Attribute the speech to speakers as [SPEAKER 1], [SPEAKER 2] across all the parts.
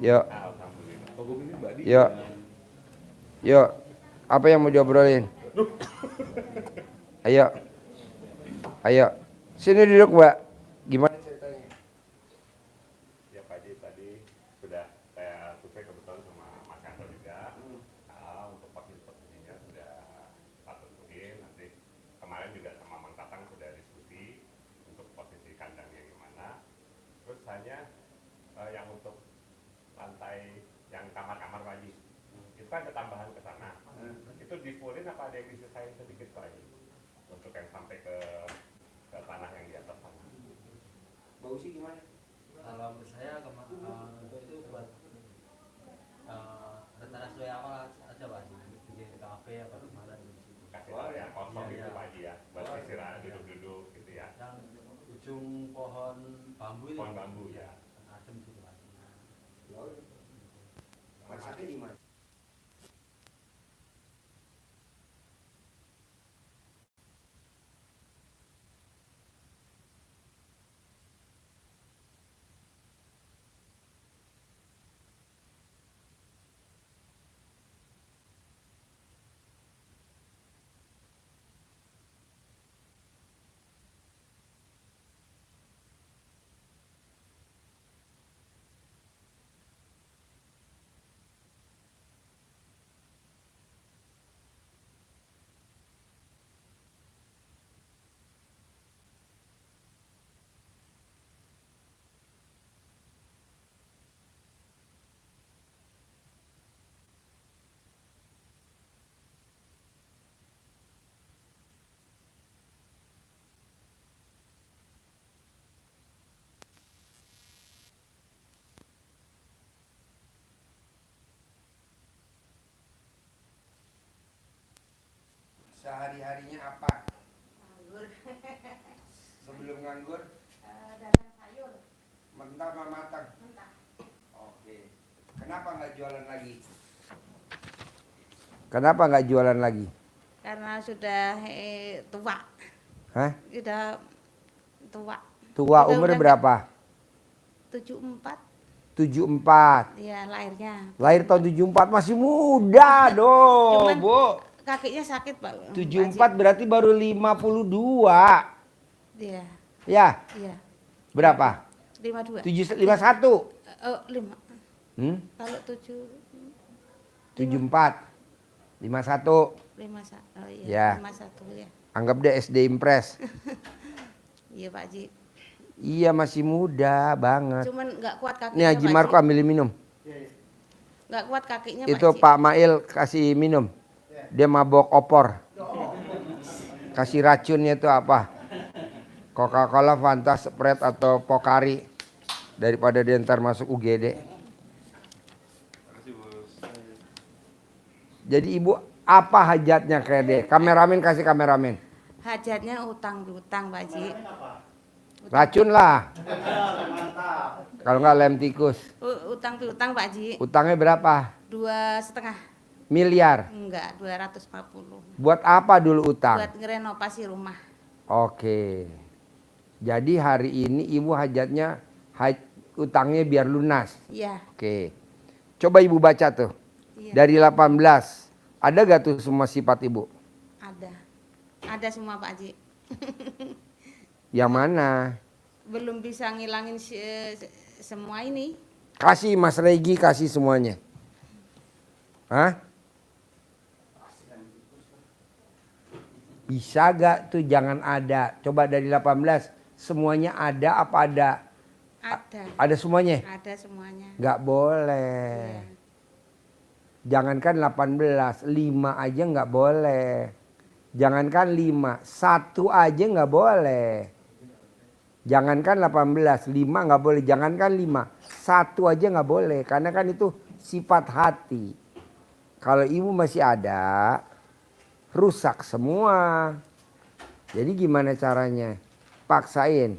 [SPEAKER 1] Yuk.
[SPEAKER 2] Alhamdulillah.
[SPEAKER 1] Yuk. Yuk. Apa yang mau diobrolin? Ayo. Ayo. Sini duduk, Mbak. Gimana ceritanya?
[SPEAKER 2] Ya Pak Haji, tadi sudah saya survei kebetulan sama Mas Yanto juga. Untuk posisinya sudah tak tentuin. Nanti kemarin juga sama Mang Tatang sudah diskusi untuk posisi kandangnya gimana. Terus hanya yang untuk lantai yang kamar-kamar Pak Haji, itu kan ada tambahan ke sana. Itu difullin apa ada yang disisain sedikit Pak Haji? Untuk yang sampai ke tanah yang di atas sana.
[SPEAKER 1] Bau sih gimana?
[SPEAKER 3] Kalau menurut saya itu buat rencana sesuai awal aja Pak, bikin kafe apa gimana di situ.
[SPEAKER 2] Kasih tahu ya, kosong gitu Pak Haji ya, buat istirahat duduk-duduk gitu ya.
[SPEAKER 3] Yang ujung pohon bambu itu.
[SPEAKER 2] Pohon bambu ya.
[SPEAKER 3] Adem gitu Pak.
[SPEAKER 1] Masaknya di mana? Sehari-harinya apa?
[SPEAKER 4] Nganggur.
[SPEAKER 1] Sebelum nganggur,
[SPEAKER 4] Dagang sayur.
[SPEAKER 1] mentah sama matang?
[SPEAKER 4] Mentah.
[SPEAKER 1] Oke. Kenapa nggak jualan lagi? Kenapa nggak jualan lagi?
[SPEAKER 4] Karena sudah tua.
[SPEAKER 1] Hah?
[SPEAKER 4] Sudah tua.
[SPEAKER 1] Tua
[SPEAKER 4] Udah-
[SPEAKER 1] umur
[SPEAKER 4] udah
[SPEAKER 1] berapa?
[SPEAKER 4] 74.
[SPEAKER 1] 74.
[SPEAKER 4] Ya lahirnya.
[SPEAKER 1] Lahir tahun 74 masih muda dong,
[SPEAKER 4] Cuman
[SPEAKER 1] Bu.
[SPEAKER 4] kakinya sakit Pak.
[SPEAKER 1] 74 berarti baru 52.
[SPEAKER 4] Iya.
[SPEAKER 1] Ya,
[SPEAKER 4] Iya.
[SPEAKER 1] berapa?
[SPEAKER 4] 52.
[SPEAKER 1] 51.
[SPEAKER 4] Oh 5. Kalau
[SPEAKER 1] 74. 51.
[SPEAKER 4] 51. Oh
[SPEAKER 1] Ya.
[SPEAKER 4] iya. 51 ya.
[SPEAKER 1] Anggap deh SD Impres.
[SPEAKER 4] Iya Pak Haji.
[SPEAKER 1] Iya masih muda banget.
[SPEAKER 4] Cuman nggak kuat kakinya.
[SPEAKER 1] Nih Haji
[SPEAKER 4] Pak
[SPEAKER 1] Marco ambilin minum.
[SPEAKER 4] Nggak kuat kakinya
[SPEAKER 1] Itu
[SPEAKER 4] Pak Haji.
[SPEAKER 1] Pak Mail kasih minum. Dia mabok opor. Kasih racunnya itu apa? Coca-Cola, Fanta, Sprite atau Pocari. Daripada dia ntar masuk UGD. Jadi ibu apa hajatnya kayak deh? Kameramen kasih kameramen.
[SPEAKER 4] Hajatnya utang piutang Pak Haji.
[SPEAKER 1] Racun lah. Kalau nggak lem tikus.
[SPEAKER 4] Utang piutang Pak Haji.
[SPEAKER 1] Utangnya berapa?
[SPEAKER 4] 2,5
[SPEAKER 1] Miliar.
[SPEAKER 4] enggak 250
[SPEAKER 1] Buat apa dulu utang?
[SPEAKER 4] buat ngerenovasi rumah.
[SPEAKER 1] Oke. Jadi hari ini ibu hajatnya utangnya biar lunas.
[SPEAKER 4] Iya.
[SPEAKER 1] Oke. Coba ibu baca tuh.
[SPEAKER 4] Iya.
[SPEAKER 1] Dari 18. Ada gak tuh semua sifat ibu?
[SPEAKER 4] Ada semua Pak Haji.
[SPEAKER 1] Yang mana?
[SPEAKER 4] Belum bisa ngilangin semua ini.
[SPEAKER 1] Kasih Mas Regi, kasih semuanya. Hah? Bisa gak tuh jangan ada. Coba dari 18. Semuanya ada apa ada?
[SPEAKER 4] Ada.
[SPEAKER 1] Ada semuanya?
[SPEAKER 4] Ada semuanya.
[SPEAKER 1] Gak boleh.
[SPEAKER 4] Iya.
[SPEAKER 1] Jangankan 18, 5 aja nggak boleh. Jangankan 5, 1 aja nggak boleh. Jangankan 18, 5 nggak boleh. Jangankan 5, 1 aja nggak boleh. Karena kan itu sifat hati. Kalau ibu masih ada, rusak semua. Jadi gimana caranya? Paksain.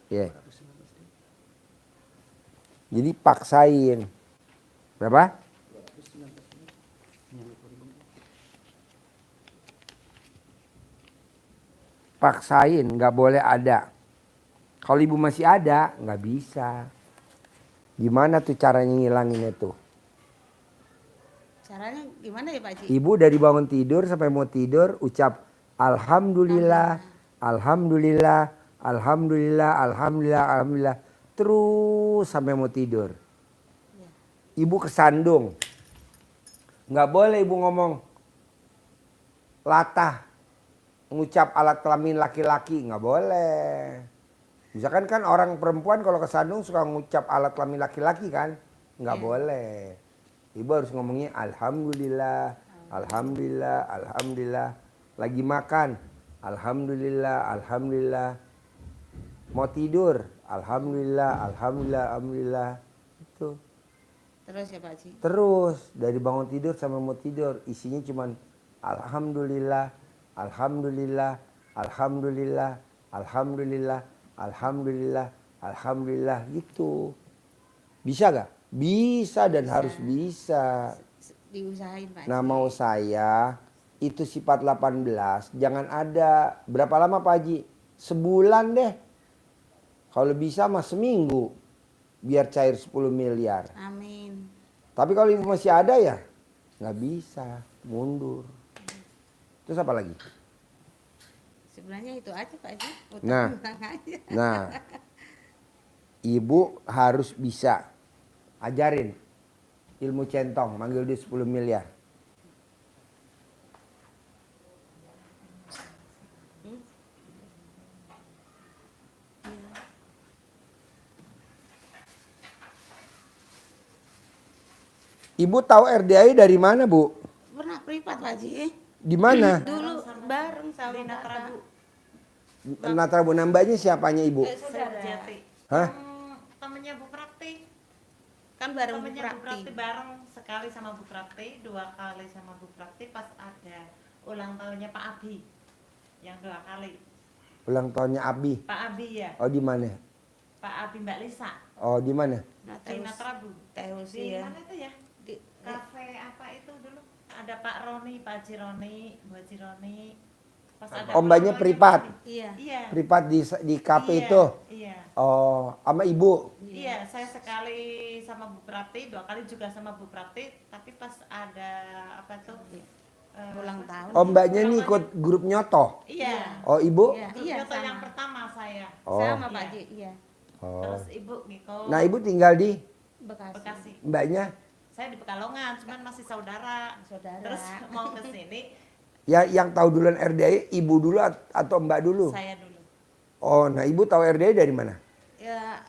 [SPEAKER 1] Ya. Jadi paksain. Berapa? Paksain, nggak boleh ada. Kalau ibu masih ada, nggak bisa. Gimana tuh caranya ngilanginnya tuh?
[SPEAKER 4] Caranya gimana ya Pak Haji?
[SPEAKER 1] Ibu dari bangun tidur sampai mau tidur ucap alhamdulillah, alhamdulillah, alhamdulillah, alhamdulillah, alhamdulillah. Terus sampai mau tidur.
[SPEAKER 4] Iya.
[SPEAKER 1] Ibu kesandung. Nggak boleh ibu ngomong latah. Ngucap alat kelamin laki-laki. Nggak boleh. Misalkan kan orang perempuan kalau kesandung suka ngucap alat kelamin laki-laki kan. Nggak
[SPEAKER 4] Iya.
[SPEAKER 1] boleh. Ibu harus ngomongnya alhamdulillah, alhamdulillah, alhamdulillah. Lagi makan, alhamdulillah, alhamdulillah. Mau tidur, alhamdulillah, alhamdulillah, alhamdulillah. Itu.
[SPEAKER 4] Terus ya Pak Haji.
[SPEAKER 1] Terus dari bangun tidur sampai mau tidur isinya cuman alhamdulillah, alhamdulillah, alhamdulillah, alhamdulillah, alhamdulillah, alhamdulillah gitu. Bisa gak? Bisa dan
[SPEAKER 4] Bisa.
[SPEAKER 1] harus bisa.
[SPEAKER 4] Diusahain Pak Haji.
[SPEAKER 1] Nah mau saya itu sifat 18 jangan ada. Berapa lama Pak Haji? Sebulan deh. Kalau bisa mah seminggu. Biar cair 10 miliar.
[SPEAKER 4] Amin.
[SPEAKER 1] Tapi kalau ibu masih ada ya nggak bisa. Mundur. Terus apa lagi?
[SPEAKER 4] Sebenarnya itu aja Pak Haji.
[SPEAKER 1] Nah.
[SPEAKER 4] Utang aja.
[SPEAKER 1] Nah. Ibu harus bisa. Ajarin. Ilmu centong. Manggil dia 10 miliar. Ibu tahu RDI dari mana, Bu?
[SPEAKER 4] Pernah privat Pak Haji.
[SPEAKER 1] Di mana?
[SPEAKER 4] Dulu bareng sama
[SPEAKER 5] Di Natrabu.
[SPEAKER 1] Natra Bu nambahnya siapanya, Ibu?
[SPEAKER 4] Saudara.
[SPEAKER 5] Jati.
[SPEAKER 1] Hah?
[SPEAKER 5] Temennya Bu Prakti.
[SPEAKER 4] Kan bareng Bu
[SPEAKER 5] Temennya Bu Prakti
[SPEAKER 4] Prakti.
[SPEAKER 5] bareng sekali sama Bu Prakti, 2 kali sama Bu Prakti pas ada ulang tahunnya Pak Abi. Yang 2 kali.
[SPEAKER 1] Ulang tahunnya Abi.
[SPEAKER 5] Pak Abi ya.
[SPEAKER 1] Oh, di mana?
[SPEAKER 5] Pak Abi Mbak Lisa.
[SPEAKER 1] Oh, di mana?
[SPEAKER 4] Nah,
[SPEAKER 5] Di Natrabu.
[SPEAKER 4] Terus
[SPEAKER 5] Di
[SPEAKER 4] ya.
[SPEAKER 5] mana itu ya?
[SPEAKER 4] Di,
[SPEAKER 5] Kafe apa itu dulu? Ada Pak Roni, Pak Haji Roni, Bu Haji Roni. Pas ada
[SPEAKER 1] Oh, mbaknya
[SPEAKER 5] ulang tahunnya
[SPEAKER 1] privat?
[SPEAKER 5] Pak Abi.
[SPEAKER 4] iya.
[SPEAKER 5] Iya.
[SPEAKER 1] Privat di kafe
[SPEAKER 5] Iya,
[SPEAKER 1] itu.
[SPEAKER 5] Iya.
[SPEAKER 1] Oh, sama Ibu.
[SPEAKER 5] Iya, saya sekali sama Bu Prati, 2 kali juga sama Bu Prati, tapi pas ada apa tuh?
[SPEAKER 4] Ulang tahun.
[SPEAKER 1] Oh, mbaknya nih ikut grup nyoto.
[SPEAKER 5] Iya.
[SPEAKER 1] Oh, Ibu?
[SPEAKER 4] Iya,
[SPEAKER 5] Grup
[SPEAKER 4] iya
[SPEAKER 5] Nyoto
[SPEAKER 4] sama.
[SPEAKER 5] yang pertama saya.
[SPEAKER 1] Oh.
[SPEAKER 4] Sama Pak
[SPEAKER 5] Iya.
[SPEAKER 4] Haji, iya.
[SPEAKER 1] Oh.
[SPEAKER 5] Terus Ibu Ngiko
[SPEAKER 1] Nah, Ibu tinggal di
[SPEAKER 4] Bekasi.
[SPEAKER 5] Bekasi.
[SPEAKER 1] mbaknya
[SPEAKER 5] Saya di Pekalongan, cuman masih saudara.
[SPEAKER 4] Saudara.
[SPEAKER 5] Terus mau ke sini
[SPEAKER 1] ya yang tahu duluan RDI Ibu dulu atau Mbak dulu?
[SPEAKER 5] saya dulu.
[SPEAKER 1] Oh, nah Ibu tahu RDI dari mana?
[SPEAKER 4] Ya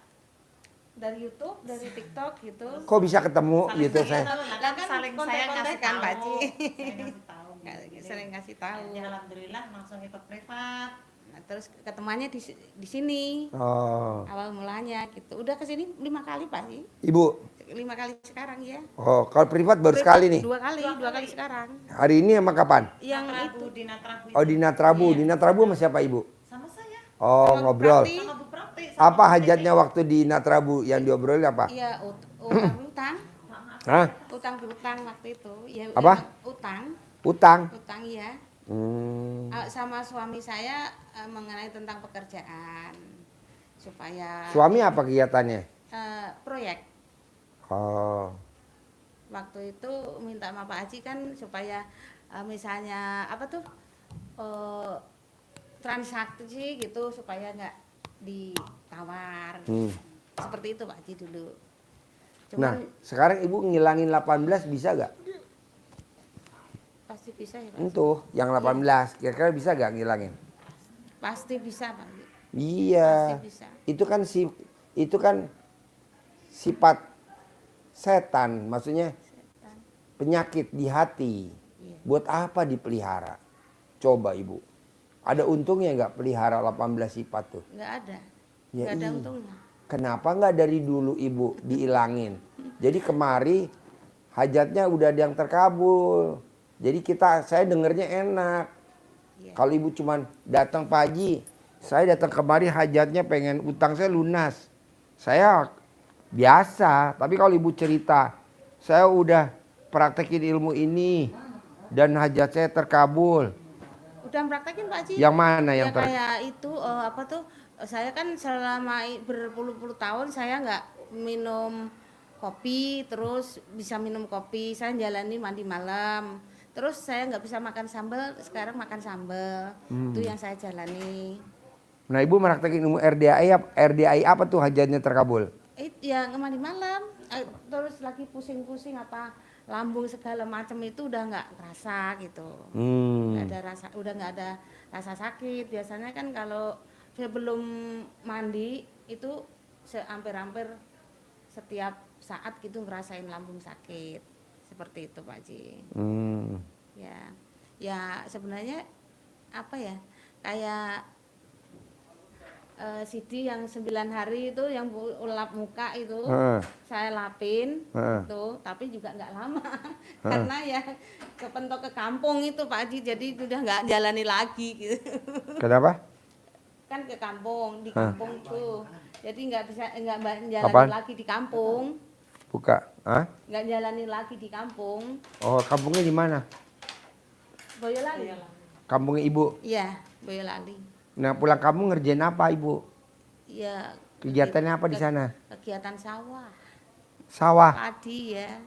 [SPEAKER 4] dari YouTube, dari TikTok gitu.
[SPEAKER 1] Kok bisa ketemu
[SPEAKER 5] Saling
[SPEAKER 1] gitu saya?
[SPEAKER 5] tahu,
[SPEAKER 4] Lah
[SPEAKER 5] kan
[SPEAKER 4] kan
[SPEAKER 5] saling saya ngasih
[SPEAKER 4] kontak-kontakan,
[SPEAKER 5] tahu.
[SPEAKER 4] Pak Haji.
[SPEAKER 5] Saya ngasih tahu.
[SPEAKER 4] Sering kasih tahu.
[SPEAKER 5] Ya, alhamdulillah langsung ikut privat.
[SPEAKER 4] Nah, terus ketemuannya di sini.
[SPEAKER 1] Oh,
[SPEAKER 4] Awal mulanya gitu. Udah ke sini 5 kali Pak Haji.
[SPEAKER 1] Ibu.
[SPEAKER 4] 5 kali sekarang ya.
[SPEAKER 1] Oh, kalau privat baru sekali nih.
[SPEAKER 4] 2 kali sekarang.
[SPEAKER 1] Hari ini emang kapan?
[SPEAKER 4] Yang
[SPEAKER 5] Natrabu,
[SPEAKER 4] itu
[SPEAKER 5] di Natrabu.
[SPEAKER 1] Oh, di Natrabu.
[SPEAKER 5] Iya.
[SPEAKER 1] Di Natrabu sama siapa Ibu?
[SPEAKER 5] Sama saya.
[SPEAKER 1] Oh,
[SPEAKER 4] Sama
[SPEAKER 1] ngobrol.
[SPEAKER 4] Prakti.
[SPEAKER 5] Sama Bu Prati. sama
[SPEAKER 1] Apa
[SPEAKER 5] Bu
[SPEAKER 1] hajatnya
[SPEAKER 5] Titi.
[SPEAKER 1] waktu di Natrabu yang diobrolin apa?
[SPEAKER 4] iya utang
[SPEAKER 1] Hah?
[SPEAKER 4] utang waktu itu. Ya,
[SPEAKER 1] Apa?
[SPEAKER 4] Utang
[SPEAKER 1] Utang.
[SPEAKER 4] iya.
[SPEAKER 1] Hmm.
[SPEAKER 4] Sama suami saya mengenai tentang pekerjaan supaya
[SPEAKER 1] Suami apa kegiatannya?
[SPEAKER 4] proyek.
[SPEAKER 1] Oh.
[SPEAKER 4] Waktu itu minta sama Pak Haji kan supaya misalnya apa tuh transaksi gitu supaya nggak ditawar. Seperti itu Pak Haji dulu.
[SPEAKER 1] Nah,
[SPEAKER 4] Cuman
[SPEAKER 1] sekarang Ibu ngilangin 18 bisa gak?
[SPEAKER 4] pasti bisa ya Pak.
[SPEAKER 1] Itu yang 18 kira-kira bisa gak ngilangin?
[SPEAKER 4] Pasti bisa Pak Haji.
[SPEAKER 1] Iya.
[SPEAKER 4] Pasti bisa.
[SPEAKER 1] Itu kan sifat setan, maksudnya
[SPEAKER 4] Setan.
[SPEAKER 1] penyakit di hati.
[SPEAKER 4] Iya.
[SPEAKER 1] Buat apa dipelihara? Coba Ibu. Ada untungnya nggak pelihara 18 sifat tuh?
[SPEAKER 4] Nggak ada.
[SPEAKER 1] Ya
[SPEAKER 4] Nggak ada
[SPEAKER 1] iya.
[SPEAKER 4] untungnya.
[SPEAKER 1] Kenapa nggak dari dulu Ibu diilangin? Jadi kemari hajatnya udah ada yang terkabul. Jadi saya dengernya enak.
[SPEAKER 4] Iya.
[SPEAKER 1] Kalau Ibu cuman datang Pak Haji, saya datang kemari hajatnya pengen utang saya lunas. Saya biasa, tapi kalau Ibu cerita, saya udah praktekin ilmu ini dan hajat saya terkabul.
[SPEAKER 4] Udah praktekin Pak Haji.
[SPEAKER 1] Yang mana
[SPEAKER 4] Ya
[SPEAKER 1] yang
[SPEAKER 4] kayak itu apa tuh? Saya kan selama berpuluh-puluh tahun saya nggak minum kopi, terus bisa minum kopi. Saya jalani mandi malam. Terus saya nggak bisa makan sambal, sekarang makan sambal. Itu yang saya jalani.
[SPEAKER 1] Nah ibu meraktekin ilmu RDAI apa tuh hajatnya terkabul?
[SPEAKER 4] Yang mandi malam, terus lagi pusing-pusing apa lambung segala macam itu udah nggak kerasa gitu. Nggak ada rasa, udah nggak ada rasa sakit. Biasanya kan kalau sebelum mandi itu hampir-hampir setiap saat gitu ngerasain lambung sakit. Seperti itu Pak Haji. Ya, ya sebenarnya apa ya, kayak CD yang 9 hari itu yang lap muka itu saya lapin itu, tapi juga nggak lama karena ya kepentok ke kampung itu Pak Haji, jadi udah nggak jalani lagi gitu.
[SPEAKER 1] Kenapa?
[SPEAKER 4] Kan ke kampung, di kampung tuh, jadi nggak jalani
[SPEAKER 1] Apaan?
[SPEAKER 4] lagi di kampung,
[SPEAKER 1] Buka? Hah?
[SPEAKER 4] nggak jalani lagi di kampung.
[SPEAKER 1] Oh kampungnya di mana?
[SPEAKER 4] Boyolali.
[SPEAKER 1] Kampungnya ibu.
[SPEAKER 4] Iya, Boyolali.
[SPEAKER 1] Nah pulang kampung ngerjain apa ibu?
[SPEAKER 4] Ya.
[SPEAKER 1] Kegiatannya apa di sana?
[SPEAKER 4] Kegiatan sawah.
[SPEAKER 1] Sawah.
[SPEAKER 4] Padi ya.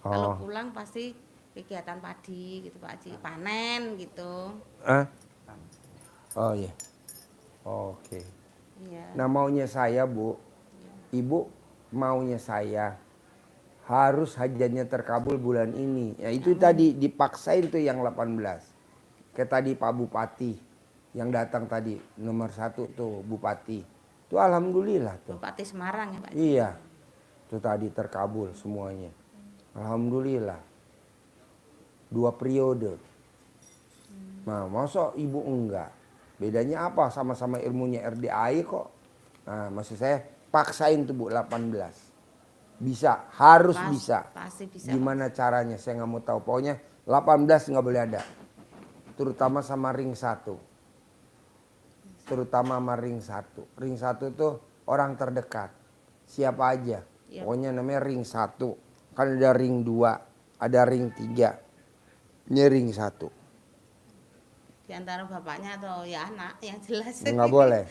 [SPEAKER 1] Oh.
[SPEAKER 4] Kalau pulang pasti kegiatan padi gitu Pak Haji, panen gitu.
[SPEAKER 1] Oh iya. Oke.
[SPEAKER 4] Iya.
[SPEAKER 1] Nah maunya saya bu, ibu maunya saya harus hajatnya terkabul bulan ini. Ya itu tadi dipaksain tuh yang 18. Kayak tadi Pak Bupati yang datang tadi nomor 1 tuh Bupati. Itu alhamdulillah tuh.
[SPEAKER 4] Bupati Semarang ya Pak Haji.
[SPEAKER 1] Iya. Itu tadi terkabul semuanya. Alhamdulillah. 2 periode. Nah, masa ibu enggak? Bedanya apa? Sama-sama ilmunya RDAI kok. Nah, maksud saya paksain tuh Bu 18. Bisa, harus bisa.
[SPEAKER 4] Pasti bisa.
[SPEAKER 1] Gimana caranya? Saya nggak mau tahu. Pokoknya 18 nggak boleh ada. Terutama sama ring 1. Terutama sama ring 1. Ring 1 tuh orang terdekat. Siapa aja.
[SPEAKER 4] Yep.
[SPEAKER 1] Pokoknya namanya ring 1. Kan ada ring 2, ada ring 3. Ini ring 1.
[SPEAKER 4] Di antara bapaknya atau ya anak yang jelas.
[SPEAKER 1] Nggak boleh.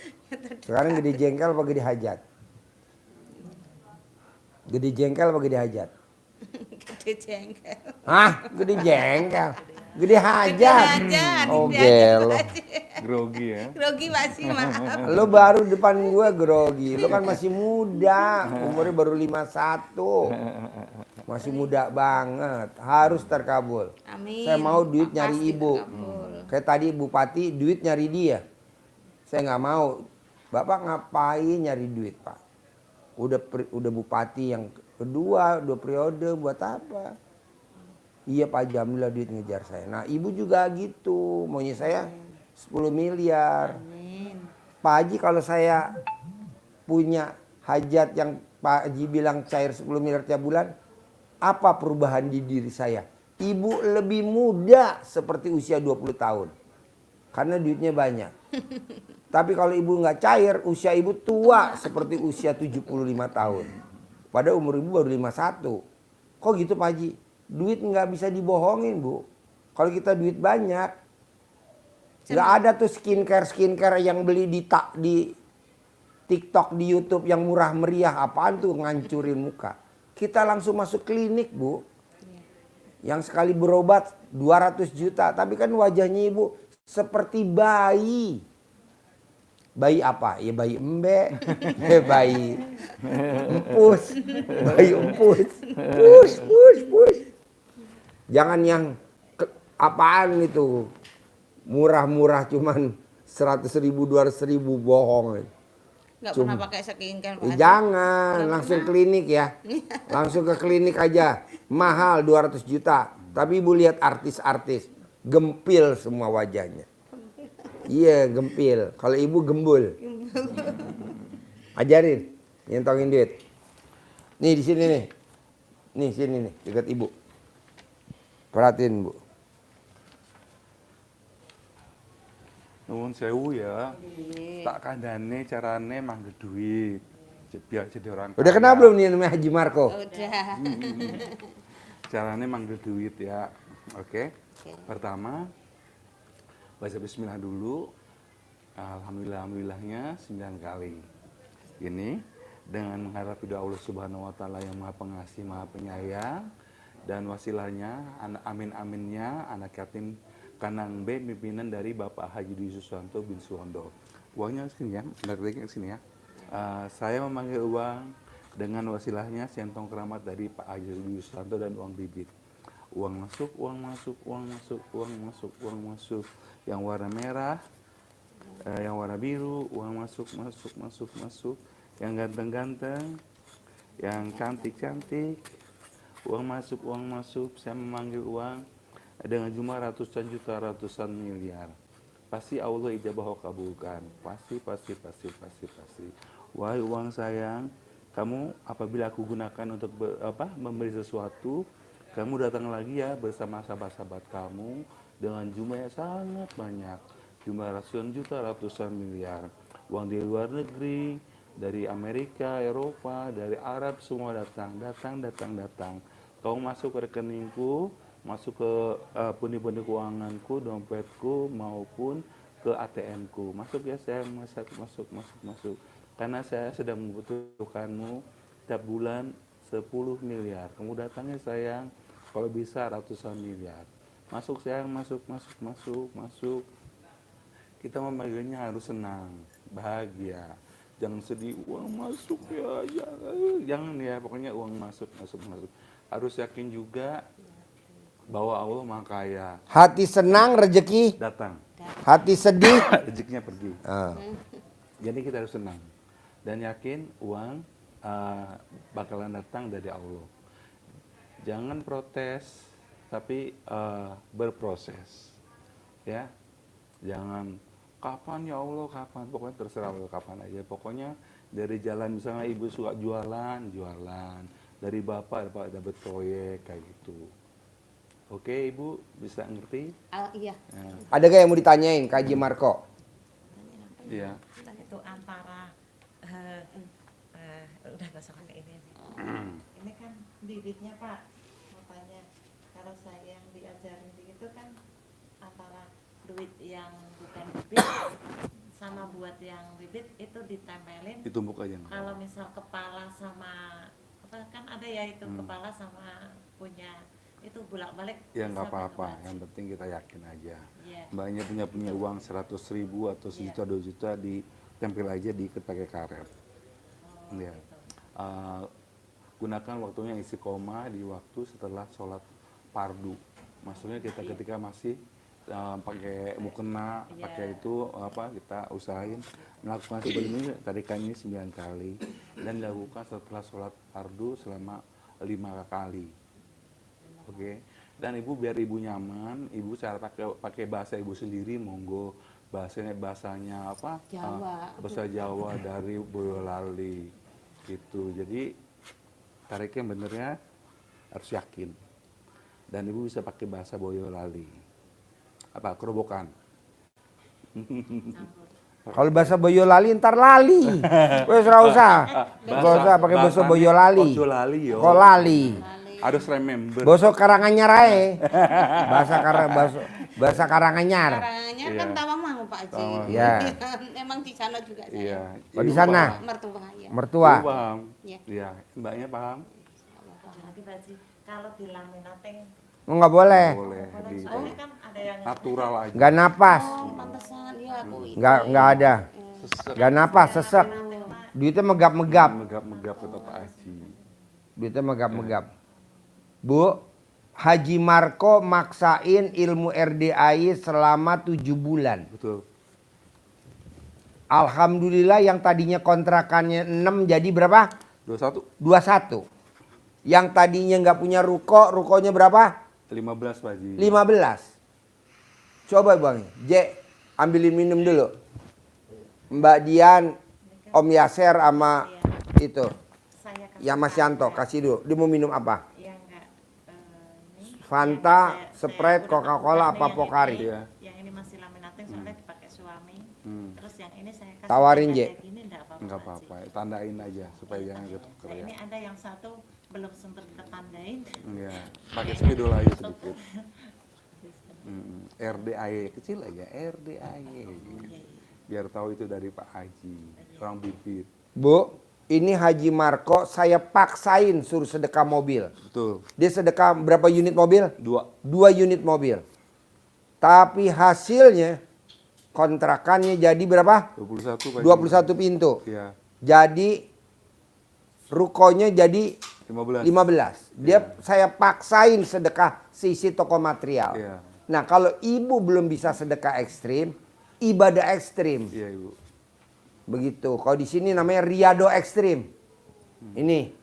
[SPEAKER 1] Sekarang gede jengkel apa gede hajat? Gede jengkel apa gede hajat?
[SPEAKER 4] Gede jengkel.
[SPEAKER 1] Hah? Gede jengkel? Gede hajat? Oh
[SPEAKER 4] Gede hajat,
[SPEAKER 1] gelo.
[SPEAKER 4] Pak Haji.
[SPEAKER 2] Grogi ya.
[SPEAKER 4] Grogi Pak Haji, maaf.
[SPEAKER 1] Lo baru depan gue grogi. Lo kan masih muda. Umurnya baru 51. Masih muda banget. Harus terkabul.
[SPEAKER 4] Amin.
[SPEAKER 1] Saya mau duit nyari
[SPEAKER 4] Pasti
[SPEAKER 1] ibu.
[SPEAKER 4] terkabul.
[SPEAKER 1] Kayak tadi Bupati duit nyari dia. Saya nggak mau. Bapak ngapain nyari duit Pak? Udah Bupati yang kedua, 2 periode buat apa? Iya Pak Jamil duit ngejar saya. Nah ibu juga gitu. Maunya saya 10 miliar.
[SPEAKER 4] Amin.
[SPEAKER 1] Pak Haji kalau saya punya hajat yang Pak Haji bilang cair 10 miliar tiap bulan. Apa perubahan di diri saya? Ibu lebih muda seperti usia 20 tahun. Karena duitnya banyak. Tapi kalau ibu nggak cair, usia ibu tua seperti usia 75 tahun. Padahal umur ibu baru 51. Kok gitu Pak Haji? Duit nggak bisa dibohongin Bu. Kalau kita duit banyak, nggak ada tuh skincare yang beli di TikTok, di YouTube yang murah meriah. Apaan tuh ngancurin muka. Kita langsung masuk klinik Bu. Yang sekali berobat 200 juta. Tapi kan wajahnya ibu seperti bayi. Bayi apa? Ya bayi embe. Bayi empus. Bayi empus. Push. Jangan yang apaan itu. Murah-murah cuman 100.000, 200.000 bohong.
[SPEAKER 4] Nggak pernah pakai skincare Pak Haji.
[SPEAKER 1] Jangan, langsung klinik ya. Langsung ke klinik aja. Mahal 200 juta. Tapi ibu lihat artis-artis. Gempil semua wajahnya. Iya gempil. Kalau ibu gembul. Ajarin. Nyentongin duit. Nih di sini nih. Nih sini nih. Dekat ibu. Perhatiin Bu.
[SPEAKER 2] Nuwun sewu ya. Tak kandhane carane mangge duit. Biar jadi orang
[SPEAKER 1] Udah kenal belum nih namanya Haji Marco?
[SPEAKER 4] Udah.
[SPEAKER 2] Carane mangge duit ya. Oke. Pertama baca bismillah dulu. Alhamdulillahnya 9 kali. Ini
[SPEAKER 6] dengan mengharap ridho Allah Subhanahu wa taala yang Maha Pengasih, Maha Penyayang, dan wasilahnya amin-aminnya anak yatim Kanang B pimpinan dari Bapak Haji Dwi Susanto bin Suwondo. Uangnya sini ya, balik ke sini ya. Saya memanggil uang dengan wasilahnya sentong keramat dari Pak Haji Dwi Susanto dan uang bibit. Uang masuk, uang masuk, uang masuk, uang masuk, uang masuk. Yang warna merah, yang warna biru, uang masuk, masuk, masuk, masuk. Yang ganteng-ganteng, yang cantik-cantik, uang masuk, uang masuk. Saya memanggil uang dengan jumlah ratusan juta, ratusan miliar. Pasti Allah ijabah kabulkan. Pasti, pasti, pasti, pasti, pasti. Wahai uang sayang, kamu apabila aku gunakan untuk memberi sesuatu, kamu datang lagi ya bersama sahabat-sahabat kamu dengan jumlah yang sangat banyak. Jumlah ratusan juta, ratusan miliar. Uang di luar negeri, dari Amerika, Eropa, dari Arab, semua datang, datang, datang, datang. Kau masuk ke rekeningku, masuk ke pundi-pundi keuanganku, dompetku, maupun ke ATM-ku. Masuk ya sayang, masuk, masuk, masuk, masuk. Karena saya sedang membutuhkanmu setiap bulan 10 miliar. Kamu datangnya sayang, kalau bisa ratusan miliar. Masuk sayang, masuk, masuk, masuk, masuk. Kita memanggilnya harus senang, bahagia. Jangan sedih, uang masuk ya, jangan ya, pokoknya uang masuk, masuk, masuk. Harus yakin juga bahwa Allah Maha Kaya.
[SPEAKER 1] Hati senang rezeki,
[SPEAKER 6] Datang,
[SPEAKER 1] hati sedih.
[SPEAKER 6] rezekinya pergi.
[SPEAKER 1] Ah.
[SPEAKER 6] Jadi kita harus senang dan yakin uang bakalan datang dari Allah. Jangan protes, tapi berproses, ya. Jangan kapan ya Allah, kapan, pokoknya terserah Allah kapan aja. Pokoknya dari jalan, misalnya ibu suka jualan, jualan. Dari bapak dapat proyek kayak gitu. Oke ibu, bisa ngerti?
[SPEAKER 4] Iya.
[SPEAKER 6] Ya,
[SPEAKER 1] Ada gak yang mau ditanyain Kak Haji Marco?
[SPEAKER 6] iya.
[SPEAKER 5] Itu antara udah gak usah pakai ini. Ini kan bibitnya Pak, mau tanya, kalau saya yang diajarin begitu kan antara duit yang bukan bibit sama buat yang bibit itu ditempelin.
[SPEAKER 6] Ditumbuk aja. nggak
[SPEAKER 5] Kalau
[SPEAKER 6] apa-apa.
[SPEAKER 5] misal kepala sama apa kan ada ya itu kepala sama punya itu bolak-balik.
[SPEAKER 6] Ya nggak
[SPEAKER 5] bisa
[SPEAKER 6] apa-apa,
[SPEAKER 5] Pak?
[SPEAKER 6] yang penting kita yakin aja.
[SPEAKER 5] Iya.
[SPEAKER 6] Mbaknya punya uang 100.000 atau sejuta 2 juta, ditempel aja diikat pakai karet. Ya. Gunakan waktunya istiqomah di waktu setelah sholat fardu. Maksudnya kita ketika masih pakai mukena, pakai itu kita usahain melakukan seperti ini, tarikannya 9 kali dan dilakukan setelah sholat fardu selama 5 kali. Oke. Dan ibu biar ibu nyaman, ibu cara pakai bahasa ibu sendiri, monggo bahasanya apa?
[SPEAKER 4] Jawa.
[SPEAKER 6] Bahasa Jawa dari Boyolali gitu. Jadi tariknya benernya harus yakin. Dan ibu bisa pakai bahasa Boyolali. Apa? Kerobokan.
[SPEAKER 1] Kalau bahasa Boyolali ntar lali. Wes ora usah. Ora usah pakai bahasa Boyolali.
[SPEAKER 6] Ojo lali yo.
[SPEAKER 1] Kok lali?
[SPEAKER 6] Harus remember.
[SPEAKER 1] Bahasa Karanganyar ae. Bahasa Karanganyar.
[SPEAKER 4] Karanganyar kan
[SPEAKER 6] Iya.
[SPEAKER 4] Tawangmangu Pak Haji.
[SPEAKER 6] Tawang.
[SPEAKER 1] Iya.
[SPEAKER 4] Emang di sana juga saya.
[SPEAKER 6] Iya.
[SPEAKER 1] Oh, di
[SPEAKER 6] Ibu
[SPEAKER 1] sana?
[SPEAKER 6] paham.
[SPEAKER 4] Mertua ya.
[SPEAKER 1] Mertua.
[SPEAKER 6] Ibu paham.
[SPEAKER 4] Iya.
[SPEAKER 6] Iya. Mbaknya paham?
[SPEAKER 5] Nanti Pak Haji, kalau di laminating
[SPEAKER 1] Oh, nggak boleh.
[SPEAKER 6] Boleh. Di
[SPEAKER 5] soalnya kan ada yang
[SPEAKER 6] natural aja.
[SPEAKER 1] Nggak napas.
[SPEAKER 4] Oh, pantesan ya aku ini.
[SPEAKER 1] Nggak ada.
[SPEAKER 6] Sesek.
[SPEAKER 1] Nggak napas, sesek. Duitnya megap-megap.
[SPEAKER 6] Megap-megap kata Pak Haji.
[SPEAKER 1] Duitnya megap-megap. Bu, Haji Marco maksain ilmu RDAI selama 7 bulan.
[SPEAKER 6] Betul.
[SPEAKER 1] Alhamdulillah yang tadinya kontrakannya 6 jadi berapa?
[SPEAKER 6] 21.
[SPEAKER 1] 21. Yang tadinya nggak punya rukonya berapa?
[SPEAKER 6] 15 Pak Haji.
[SPEAKER 1] 15. Coba Bang, J, ambilin minum dulu. Mbak Dian, Om Yaser sama itu,
[SPEAKER 5] saya kasih
[SPEAKER 1] ya Mas Yanto, kasih dulu. Dia mau minum apa?
[SPEAKER 5] yang enggak ini
[SPEAKER 1] Fanta,
[SPEAKER 5] yang
[SPEAKER 1] Sprite,
[SPEAKER 5] udah
[SPEAKER 1] Coca-Cola,
[SPEAKER 5] pakai
[SPEAKER 1] apa
[SPEAKER 5] yang
[SPEAKER 1] Pocari?
[SPEAKER 5] ini,
[SPEAKER 6] Iya.
[SPEAKER 5] yang ini masih laminating soalnya dipakai suami. Terus yang ini saya kasih
[SPEAKER 1] Tawarin,
[SPEAKER 5] kayak
[SPEAKER 1] Je.
[SPEAKER 5] gini enggak apa-apa.
[SPEAKER 6] Enggak
[SPEAKER 5] Pak Haji.
[SPEAKER 6] apa-apa, tandain aja supaya
[SPEAKER 5] Iya,
[SPEAKER 6] jangan
[SPEAKER 5] tanda.
[SPEAKER 6] ketuker
[SPEAKER 5] Nah,
[SPEAKER 6] ya.
[SPEAKER 5] ini ada yang satu belum sempat ketandain.
[SPEAKER 6] Iya, pakai spidol aja sedikit. RDAY kecil aja, RDAY. Biar tahu itu dari Pak Haji, orang bibit.
[SPEAKER 1] Bu, Ini Haji Marco saya paksain suruh sedekah mobil.
[SPEAKER 6] Betul.
[SPEAKER 1] Dia sedekah berapa unit mobil?
[SPEAKER 6] 2.
[SPEAKER 1] 2 unit mobil. Tapi hasilnya kontrakannya jadi berapa?
[SPEAKER 6] 21 Pak
[SPEAKER 1] 21 pintu.
[SPEAKER 6] Iya.
[SPEAKER 1] Jadi rukonya jadi
[SPEAKER 6] 15.
[SPEAKER 1] 15. Dia saya paksain sedekah sisi toko material.
[SPEAKER 6] Iya.
[SPEAKER 1] Nah, kalau ibu belum bisa sedekah ekstrim, ibadah ekstrim.
[SPEAKER 6] Iya, Ibu.
[SPEAKER 1] Begitu. Kalau di sini namanya riado ekstrim. Ini.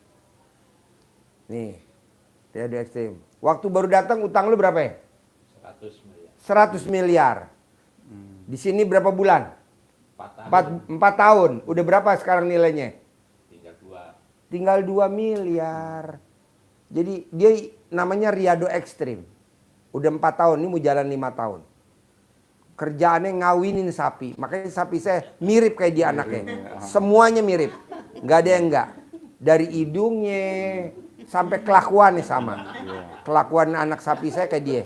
[SPEAKER 1] Nih. Riado ekstrim. Waktu baru datang utang lu berapa ya?
[SPEAKER 3] 100 miliar.
[SPEAKER 1] 100 miliar. Di sini berapa bulan?
[SPEAKER 3] 4 tahun.
[SPEAKER 1] 4 tahun. Udah berapa sekarang nilainya?
[SPEAKER 3] Tinggal 2.
[SPEAKER 1] Tinggal 2 miliar. Jadi dia namanya riado ekstrim. Udah 4 tahun, ini mau jalan 5 tahun. Kerjaannya ngawinin sapi. Makanya sapi saya mirip kayak dia anaknya. Semuanya mirip. Nggak ada yang enggak. Dari hidungnya sampai kelakuannya sama. Kelakuan anak sapi saya kayak dia.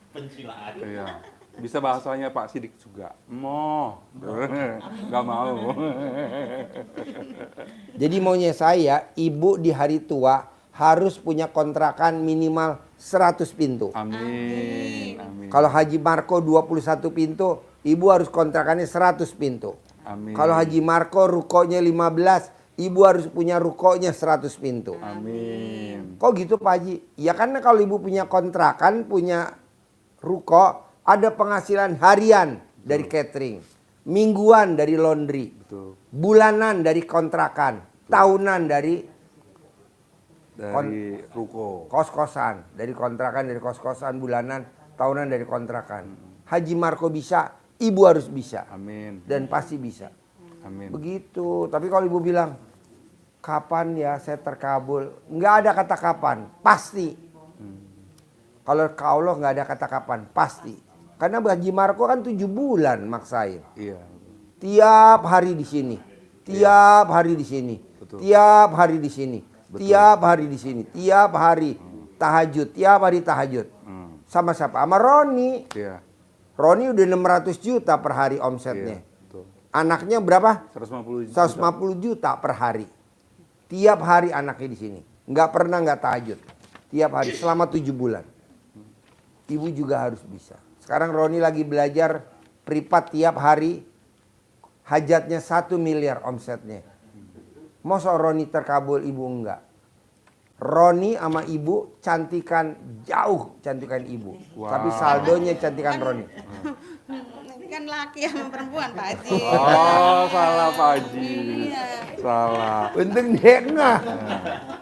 [SPEAKER 3] Pencilaan.
[SPEAKER 6] Iya. Bisa bahasanya Pak Sidik juga. Mo. Nggak mau.
[SPEAKER 1] Jadi maunya saya, ibu di hari tua harus punya kontrakan minimal 100 pintu.
[SPEAKER 6] Amin. Amin.
[SPEAKER 1] Kalau Haji Marco 21 pintu, ibu harus kontrakannya 100 pintu.
[SPEAKER 6] Amin.
[SPEAKER 1] Kalau Haji Marco rukonya 15, ibu harus punya rukonya 100 pintu.
[SPEAKER 6] Amin.
[SPEAKER 1] Kok gitu Pak Haji? Ya karena kalau ibu punya kontrakan, punya ruko, ada penghasilan harian dari catering, mingguan dari laundry,
[SPEAKER 6] Betul.
[SPEAKER 1] bulanan dari kontrakan, tahunan dari
[SPEAKER 6] Dari ruko.
[SPEAKER 1] kos-kosan, dari kontrakan, dari kos-kosan, bulanan, tahunan dari kontrakan. Haji Marco bisa, ibu harus bisa.
[SPEAKER 6] Amin.
[SPEAKER 1] Dan pasti bisa.
[SPEAKER 6] Amin.
[SPEAKER 1] Begitu. Tapi kalau ibu bilang, kapan ya saya terkabul? Nggak ada kata kapan, pasti. Kalau ke Allah nggak ada kata kapan, pasti. Karena Haji Marco kan 7 bulan maksain.
[SPEAKER 6] Iya.
[SPEAKER 1] Tiap hari di sini. Tiap hari di sini.
[SPEAKER 6] Betul.
[SPEAKER 1] Tiap hari di sini.
[SPEAKER 6] Betul.
[SPEAKER 1] Tiap hari di sini. Tiap hari tahajud. Tiap hari tahajud. Sama siapa? Sama Roni.
[SPEAKER 6] Iya.
[SPEAKER 1] Roni udah 600 juta per hari omsetnya.
[SPEAKER 6] Iya. Betul.
[SPEAKER 1] Anaknya berapa?
[SPEAKER 6] 150 juta.
[SPEAKER 1] 150 juta per hari. Tiap hari anaknya di sini. Nggak pernah nggak tahajud. Tiap hari selama 7 bulan. Ibu juga harus bisa. Sekarang Roni lagi belajar privat tiap hari. Hajatnya 1 miliar omsetnya. Masa Roni terkabul, ibu enggak? Roni sama ibu cantikan jauh cantikan ibu.
[SPEAKER 6] Wow.
[SPEAKER 1] Tapi saldonya cantikan Roni.
[SPEAKER 4] Kan laki sama perempuan Pak Haji.
[SPEAKER 6] Oh, salah Pak Haji.
[SPEAKER 4] Iya.
[SPEAKER 6] Salah.
[SPEAKER 1] Untung dia enggak.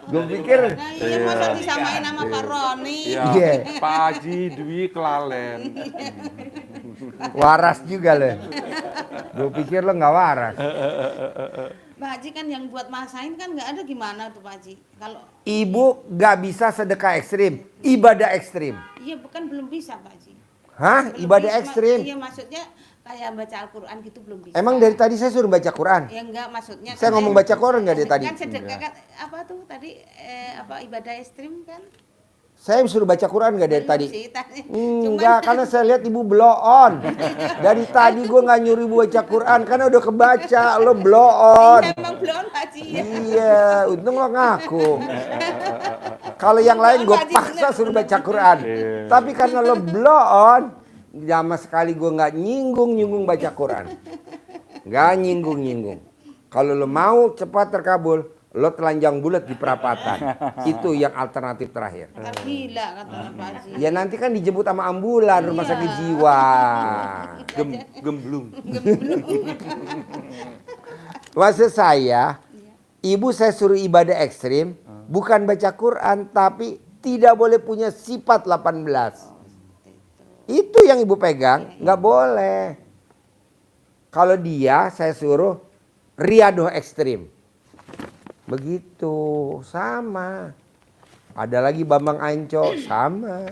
[SPEAKER 1] Gue pikir
[SPEAKER 4] Nah iya masa disamain sama Pak Roni.
[SPEAKER 6] Iya.
[SPEAKER 1] Iya.
[SPEAKER 6] Pak Haji Dwi Kelalen.
[SPEAKER 1] waras juga loh. Gue pikir lo nggak waras.
[SPEAKER 4] Pak Haji kan yang buat masain kan nggak ada gimana tuh Pak Haji. Kalau
[SPEAKER 1] Ibu nggak bisa sedekah ekstrim, ibadah ekstrim.
[SPEAKER 4] iya bukan belum bisa Pak Haji.
[SPEAKER 1] Hah?
[SPEAKER 4] Belum
[SPEAKER 1] Ibadah
[SPEAKER 4] bisa,
[SPEAKER 1] ekstrim?
[SPEAKER 4] Iya maksudnya kayak baca Al-Quran gitu belum bisa.
[SPEAKER 1] Emang dari tadi saya suruh baca Quran?
[SPEAKER 4] Ya enggak maksudnya.
[SPEAKER 1] Saya
[SPEAKER 4] kan
[SPEAKER 1] ngomong
[SPEAKER 4] saya-
[SPEAKER 1] baca Quran nggak dari tadi?
[SPEAKER 4] Kan sedekah kan apa tuh tadi apa ibadah ekstrim kan?
[SPEAKER 1] Saya suruh baca Quran nggak dari
[SPEAKER 4] Belum
[SPEAKER 1] tadi?
[SPEAKER 4] sih, tadi.
[SPEAKER 1] Enggak, karena saya lihat ibu blow on. Dari tadi gue nggak nyuruh ibu baca Quran karena udah kebaca, lo blow on.
[SPEAKER 4] Iya, emang belum Pak Haji ya.
[SPEAKER 1] Iya, untung lo ngaku. Kalau yang lain gue paksa suruh baca Quran. Tapi karena lo blow on, sama sekali gue nggak nyinggung baca Quran. Nggak nyinggung. Kalau lo mau cepat terkabul, lo telanjang bulat di perapatan. Itu yang alternatif terakhir.
[SPEAKER 4] Ntar gila kata Pak Haji.
[SPEAKER 1] Ya nanti kan dijemput sama ambulan rumah sakit jiwa.
[SPEAKER 6] Gemblung.
[SPEAKER 1] Maksud saya, ibu saya suruh ibadah ekstrim, bukan baca Quran, tapi tidak boleh punya sifat 18. Itu yang ibu pegang, nggak boleh. Kalau dia saya suruh riadoh ekstrim. Begitu, sama. Ada lagi Bambang Anco, sama.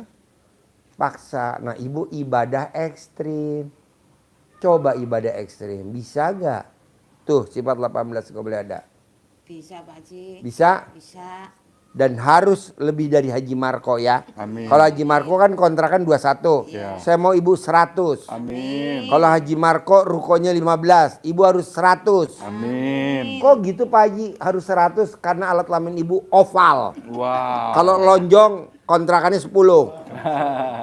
[SPEAKER 1] Paksa. Nah ibu ibadah ekstrim. Coba ibadah ekstrim, bisa gak? Tuh sifat 18 kau boleh ada.
[SPEAKER 4] Bisa Pak Haji.
[SPEAKER 1] Bisa?
[SPEAKER 4] Bisa.
[SPEAKER 1] dan harus lebih dari Haji Marco ya.
[SPEAKER 6] Amin.
[SPEAKER 1] Kalau Haji Marco kan kontrakan 21.
[SPEAKER 6] Ya.
[SPEAKER 1] Saya mau ibu 100.
[SPEAKER 6] Amin.
[SPEAKER 1] Kalau Haji Marco rukonya 15, ibu harus 100.
[SPEAKER 6] Amin.
[SPEAKER 1] Kok gitu Pak Haji harus 100 karena alat kelamin ibu oval.
[SPEAKER 6] Wow.
[SPEAKER 1] Kalau lonjong kontrakannya 10.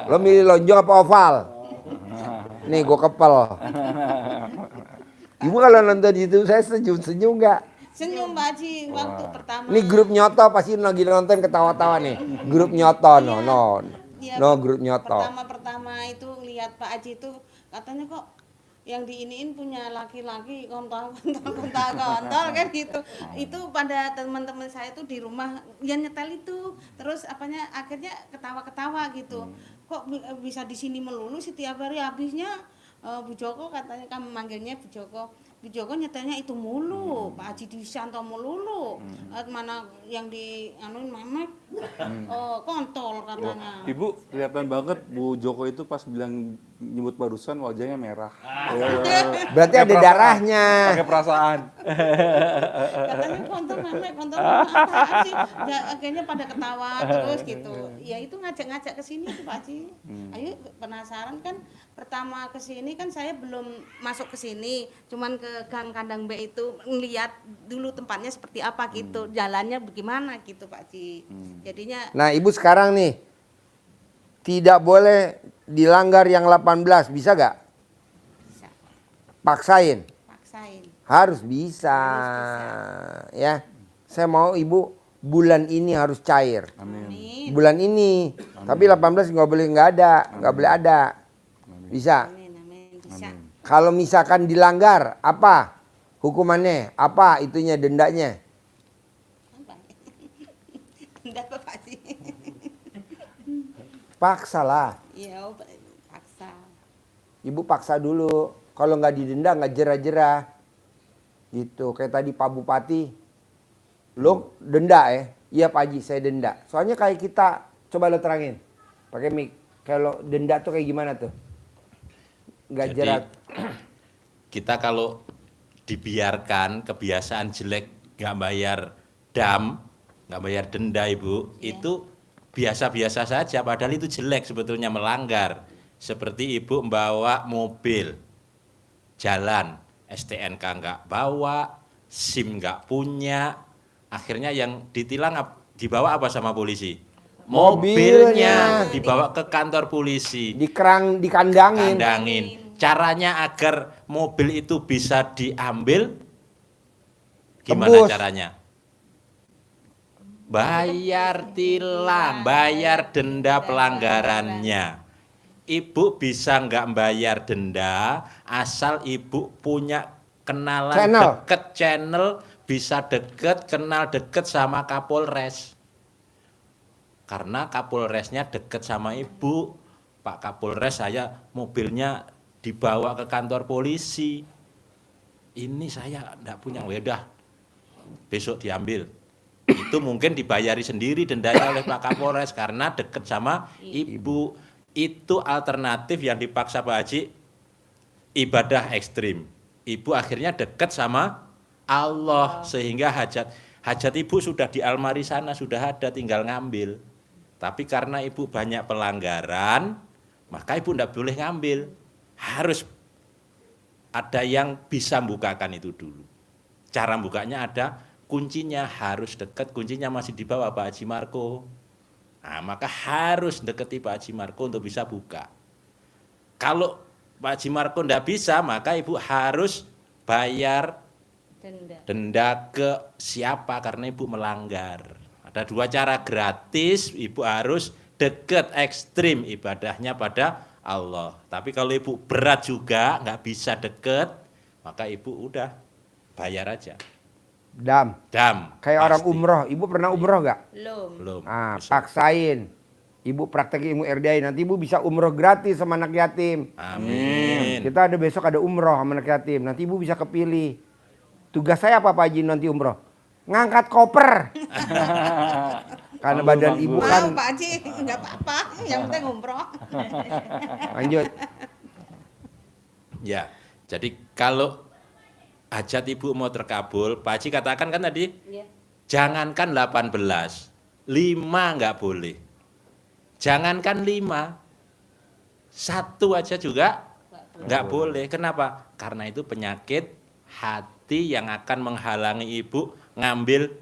[SPEAKER 1] Lo milih lonjong apa oval? Nih gue kepel. Ibu kalau nonton itu saya senyum-senyum nggak?
[SPEAKER 4] Senyum Pak Haji waktu pertama.
[SPEAKER 1] Ini grup nyoto pasti lagi nonton ketawa-tawa nih. Grup nyoto no.
[SPEAKER 4] Iya,
[SPEAKER 1] No grup nyoto.
[SPEAKER 4] Pertama itu lihat Pak Haji itu katanya kok yang diiniin punya laki-laki kontol kan gitu. Itu pada teman-teman saya tuh di rumah yang nyetel itu. Terus akhirnya ketawa-ketawa gitu. Kok bisa di sini melulu setiap hari habisnya Bu Joko katanya kan manggilnya Bu Joko nyetelnya itu mulu, Pak Haji Disanto melulu. Mana yang di anuin memek kontol katanya.
[SPEAKER 6] Ibu kelihatan banget Bu Joko itu pas bilang nyebut barusan wajahnya merah.
[SPEAKER 1] Berarti ada darahnya.
[SPEAKER 6] Pakai perasaan.
[SPEAKER 4] Katanya kontol memek apa sih? Ya, akhirnya pada ketawa terus gitu. Ya itu ngajak-ngajak ke sini tuh Pak Haji. Ayo penasaran kan pertama ke sini kan saya belum masuk ke sini, cuman ke Gang Kandang B itu ngeliat dulu tempatnya seperti apa gitu, jalannya bagaimana gitu Pak Haji. Jadinya
[SPEAKER 1] Nah ibu sekarang nih tidak boleh dilanggar yang 18, bisa gak?
[SPEAKER 4] bisa
[SPEAKER 1] Paksain.
[SPEAKER 4] paksain.
[SPEAKER 1] Harus bisa. Ya. Saya mau ibu bulan ini harus cair.
[SPEAKER 4] Amin.
[SPEAKER 1] Bulan ini. Tapi 18 nggak boleh nggak ada. Bisa.
[SPEAKER 4] Amin, amin. Bisa.
[SPEAKER 1] Kalau misalkan dilanggar, apa hukumannya? Apa itunya dendanya?
[SPEAKER 4] Apa? Enggak apa Pak Haji.
[SPEAKER 1] Paksalah.
[SPEAKER 4] Iya, paksa.
[SPEAKER 1] Ibu paksa dulu. Kalau nggak didenda nggak jerah-jerah. Gitu. Kayak tadi Pak Bupati. Lo denda ya? Iya Pak Haji saya denda. Soalnya kayak kita, coba lo terangin. Pakai mic. Kalau denda tuh kayak gimana tuh? Nggak
[SPEAKER 7] Jadi,
[SPEAKER 1] jerah.
[SPEAKER 7] kita kalau dibiarkan kebiasaan jelek nggak bayar dam, nggak bayar denda Ibu, itu biasa-biasa saja padahal itu jelek sebetulnya melanggar. Seperti Ibu membawa mobil jalan, STNK nggak bawa, SIM nggak punya, akhirnya yang ditilang dibawa apa sama polisi? Mobilnya dibawa ke kantor polisi.
[SPEAKER 1] Dikandangin.
[SPEAKER 7] Kandangin. Caranya agar mobil itu bisa diambil gimana
[SPEAKER 1] Tembus.
[SPEAKER 7] caranya? Bayar tilang, bayar denda pelanggarannya. Ibu bisa nggak bayar denda asal ibu punya kenalan deket channel, bisa deket, kenal deket sama Kapolres. Karena Kapolresnya deket sama ibu. Pak Kapolres saya mobilnya dibawa ke kantor polisi. Ini saya enggak punya, udah besok diambil. Itu mungkin dibayari sendiri dendanya oleh Pak Kapolres karena deket sama ibu. Itu alternatif yang dipaksa Pak Haji, ibadah ekstrim. Ibu akhirnya deket sama Allah sehingga hajat ibu sudah di almari sana, sudah ada tinggal ngambil. Tapi karena ibu banyak pelanggaran, maka ibu tidak boleh ngambil. Harus ada yang bisa membukakan itu dulu. Cara bukanya ada, kuncinya harus dekat, kuncinya masih di bawah Pak Haji Marco. Nah, maka harus deketi Pak Haji Marco untuk bisa buka. Kalau Pak Haji Marco tidak bisa, maka ibu harus bayar denda ke siapa karena ibu melanggar. Ada dua cara gratis, ibu harus deket ekstrim ibadahnya pada Allah. Tapi kalau ibu berat juga, nggak bisa deket, maka ibu udah bayar aja.
[SPEAKER 1] Dam. Kayak orang umroh. Ibu pernah umroh nggak?
[SPEAKER 7] Belum.
[SPEAKER 1] Ah, paksain. Ibu praktek ilmu RDI, nanti ibu bisa umroh gratis sama anak yatim.
[SPEAKER 7] Amin.
[SPEAKER 1] Kita ada besok ada umroh sama anak yatim. Nanti ibu bisa kepilih. Tugas saya apa Pak Haji nanti umroh? Ngangkat koper. Karena badan ibu kan.
[SPEAKER 4] Pak Haji nggak apa-apa, yang penting umroh.
[SPEAKER 1] Lanjut.
[SPEAKER 7] Ya, jadi kalau hajat ibu mau terkabul, Pak Haji katakan kan tadi, jangankan 18, 5 nggak boleh. Jangankan 5, 1 aja juga nggak boleh. Kenapa? Karena itu penyakit hati yang akan menghalangi ibu ngambil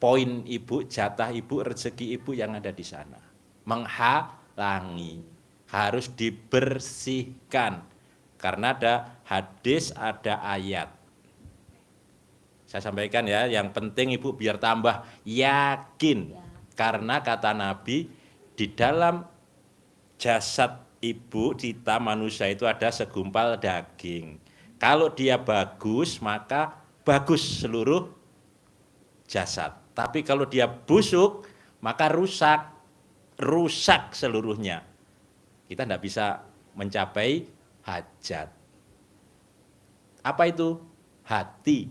[SPEAKER 7] poin ibu, jatah ibu, rezeki ibu yang ada di sana. Menghalangi. Harus dibersihkan. Karena ada hadis, ada ayat. Saya sampaikan ya, yang penting ibu biar tambah yakin. Karena kata Nabi, di dalam jasad ibu, kita manusia itu ada segumpal daging. Kalau dia bagus, maka bagus seluruh jasad. Tapi kalau dia busuk, maka rusak seluruhnya. Kita tidak bisa mencapai hajat. Apa itu? Hati.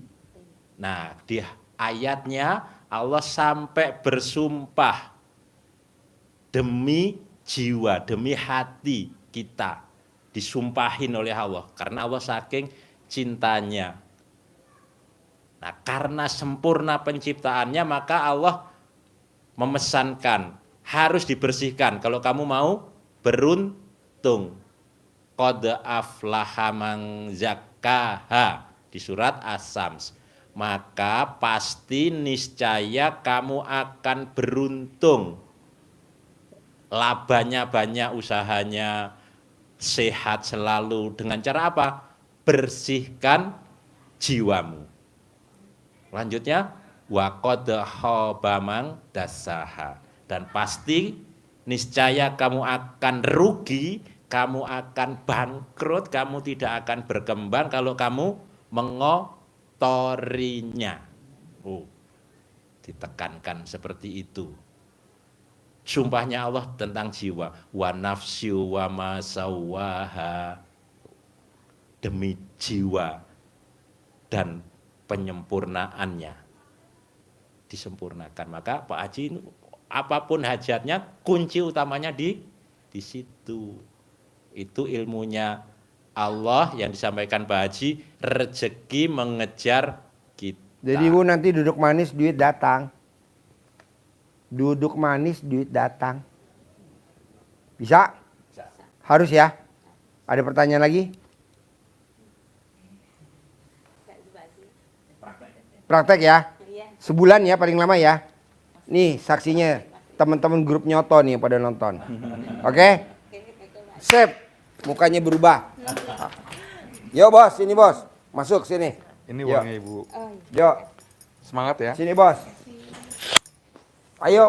[SPEAKER 7] Nah, di ayatnya Allah sampai bersumpah demi jiwa, demi hati kita. Disumpahin oleh Allah. Karena Allah saking cintanya. Nah, karena sempurna penciptaannya, maka Allah memesankan, harus dibersihkan. Kalau kamu mau beruntung. Qad aflaha man zakkaha di surat As-Sams. Maka pasti niscaya kamu akan beruntung. Labanya banyak, usahanya sehat selalu. Dengan cara apa? Bersihkan jiwamu. Lanjutnya, wa qad khaba man dassaha. Dan pasti niscaya kamu akan rugi, kamu akan bangkrut, kamu tidak akan berkembang kalau kamu mengotorinya. Oh, ditekankan seperti itu. Sumpahnya Allah tentang jiwa. Wa nafsu wa ma sawwaha. Demi jiwa dan penyempurnaannya. Disempurnakan. Maka Pak Haji, apapun hajatnya, kunci utamanya di situ. Itu ilmunya Allah yang disampaikan Pak Haji, rezeki mengejar kita.
[SPEAKER 1] Jadi ibu nanti duduk manis, duit datang. Duduk manis, duit datang. Bisa? Harus ya? Ada pertanyaan lagi? Praktek ya? Sebulan ya paling lama ya? Nih saksinya teman-teman grup nyoto nih yang pada nonton. Oke? Sip. Mukanya berubah. Yo bos, sini bos. Masuk sini.
[SPEAKER 6] Ini
[SPEAKER 1] Yo.
[SPEAKER 6] uangnya Ibu.
[SPEAKER 1] Yo,
[SPEAKER 6] Semangat ya.
[SPEAKER 1] sini bos. Ayo